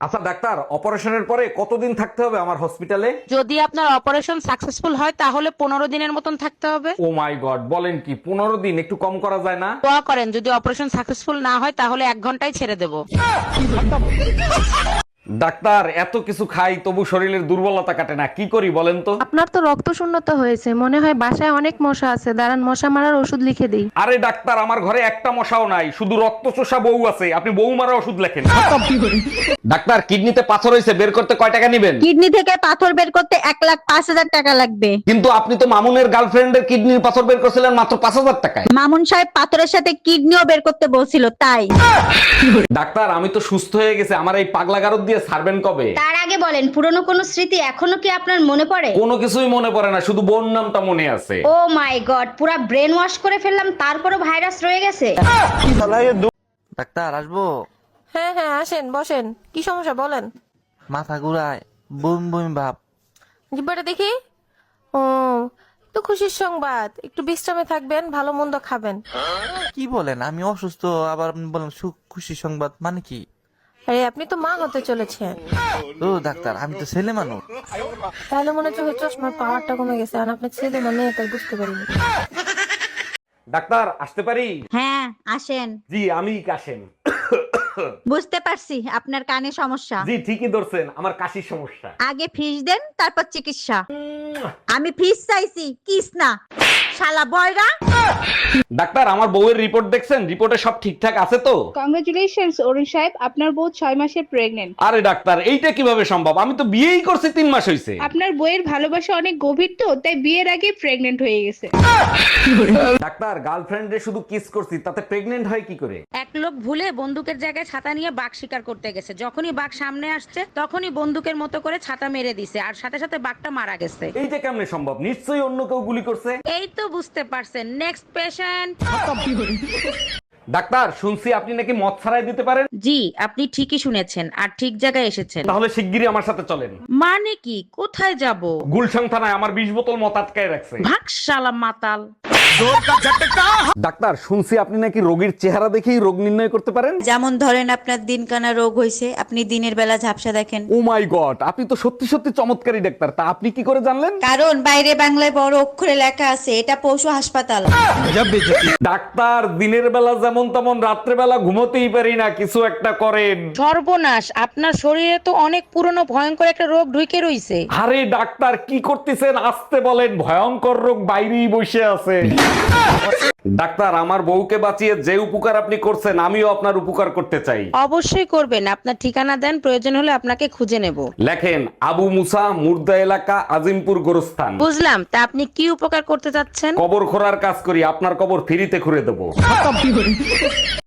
আচ্ছা ডাক্তার, অপারেশনের পরে কতদিন থাকতে হবে আমার হসপিটালে? যদি আপনার অপারেশন সাকসেসফুল হয় তাহলে 15 দিনের মতন থাকতে হবে। ও মাই গড, বলেন কি 15 দিন? একটু কম করা যায় না? দোয়া করেন যদি অপারেশন সাকসেসফুল না হয় তাহলে 1 ঘন্টায় ছেড়ে দেবো। ডাক্তার, এত কিছু খাই তবু শরীরের দুর্বলতা কাটে না, কি করি বলেন তো? আপনার তো রক্ত শূন্যতা হয়েছে, মনে হয় বাসায় অনেক মশা আছে, দাঁড়ান মশা মারার ওষুধ লিখে দিই। আরে ডাক্তার, আমার ঘরে একটা মশাও নাই, শুধু রক্ত চোষা বউ আছে, আপনি বউ মারা ওষুধ লেখেন। ডাক্তার, কিডনিতে পাথর হয়েছে, বের করতে কয় টাকা নিবেন? কিডনি থেকে পাথর বের করতে 1,05,000 টাকা লাগবে। কিন্তু আপনি তো মামুনের গার্লফ্রেন্ডের কিডনির পাথর বের করছিলেন মাত্র 5,000 টাকায়। মামুন সাহেব পাথরের সাথে কিডনিও বের করতে বলছিল তাই। ডাক্তার, আমি তো সুস্থ হয়ে গেছে, আমার এই পাগলা গারদ দিয়ে ছাড়বেন কবে? তার আগে বলেন, পুরনো কোনো স্মৃতি এখনো কি আপনার মনে পড়ে? কোনো কিছুই মনে পড়ে না, শুধু বোন নামটা মনে আছে। ও মাই গড, পুরা ব্রেন ওয়াশ করে ফেললাম, তারপরও ভাইরাস রয়ে গেছে। ডাক্তার আসবো? হ্যাঁ হ্যাঁ আসেন বসেন, কি সমস্যা বলেন। মাথা ঘুরায়, বমি বমি ভাব। জিব্বাটা দেখি। ও তো খুশির সংবাদ, একটু বিশ্রামে থাকবেন, ভালো মন্দ খাবেন। কি বলেন, আমি অসুস্থ আবার আপনি বলেন সুখ খুশি সংবাদ, মানে কি? আরে আপনি তো মা হতে চলেছেন। ও ডাক্তার, আমি তো ছেলে মানুষ। তাহলে মনে হচ্ছে চশমার পাওয়ারটা কমে গেছে, আর আপনার ছেলে না মেয়ে তাই বুঝতে পারিনি। ডাক্তার, আসতে পারি? হ্যাঁ আসেন। জি, আমি কাশেম। বুঝতে পারছি আপনার কানে সমস্যা। জি, ঠিকই ধরছেন, আমার কাশির সমস্যা। আগে ফিস দেন তারপর চিকিৎসা। আমি ফিস চাইছি, কিস না। শালা বয়রা। ডাক্তার, আমার বউয়ের রিপোর্ট দেখছেন? রিপোর্টে সব ঠিকঠাক আছে তো? কংগ্রেচুলেশনস অরুণ সাহেব, আপনার বউ 6 মাসের প্রেগনেন্ট। আরে ডাক্তার, এইটা কিভাবে সম্ভব? আমি তো বিয়েই করছি 3 মাস হয়েছে। আপনার বইয়ের ভালোবাসা অনেক গভীর তো, তাই বিয়ের আগে প্রেগনেন্ট হয়ে গেছে। ডাক্তার, গার্লফ্রেন্ডে শুধু কিস করছি, তাতে প্রেগনেন্ট হয় কি করে? এক লোক ভুলে বন্দুকের জায়গায় ছাতা নিয়ে বাঘ শিকার করতে গেছে, যখনই বাঘ সামনে আসছে তখনই বন্দুকের মতো করে ছাতা মেরে দিছে, আর সাথে সাথে বাঘটা মারা গেছে। এইটা কেমনে সম্ভব? নিশ্চয়ই অন্য কেউ গুলি করছে। এই তো বুঝতে পারছেন। Next patient. ডাক্তার, শুনছি আপনি নাকি মদ ছাড়াই দিতে পারেন। জি, আপনি ঠিকই শুনেছেন আর ঠিক জায়গায় এসেছেন। তাহলে শিগগিরই আমার সাথে চলেন। মানে কি, কোথায় যাব? গুলশান থানায় আমার 20 বোতল মদ আটকায় রাখছে। ভাগশালা মাতাল। ডাক্তার, শুনছি আপনি নাকি রোগীর চেহারা দেখেই রোগ নির্ণয় করতে পারেন। যেমন ধরেন আপনার দিনকানা রোগ হয়েছে, আপনি দিনের বেলা ঝাপসা দেখেন। ও মাই গড, আপনি তো সত্যি সত্যি চমৎকারী ডাক্তার। তা আপনি কি করে জানলেন? কারণ বাইরে বাংলায় বড় অক্ষরে লেখা আছে এটা পশু হাসপাতাল। ডাক্তার, দিনের বেলা যেমন তেমন, রাত্রে বেলা ঘুমোতেই পারি না, কিছু একটা করেন। সর্বনাশ, আপনার শরীরে তো অনেক পুরনো ভয়ঙ্কর একটা রোগ ঢুকে রইছে। আরে ডাক্তার, কি করতেছেন? আসতে বলেন, ভয়ঙ্কর রোগ বাইরেই বসে আছে। ডাক্তার, আমার বউকে বাঁচিয়ে যে উপকার আপনি করছেন, আমিও আপনার উপকার করতে চাই। অবশ্যই করবেন, আপনার ঠিকানা দেন, প্রয়োজন হলে আপনাকে খুঁজে নেব। লেখেন, আবু মুসা, মুর্দা এলাকা, আজিমপুর গোরস্থান। বুঝলাম, তা আপনি কি উপকার করতে চাচ্ছেন? কবর খোঁড়ার কাজ করি, আপনার কবর ফ্রিতে খুঁড়ে দেবো।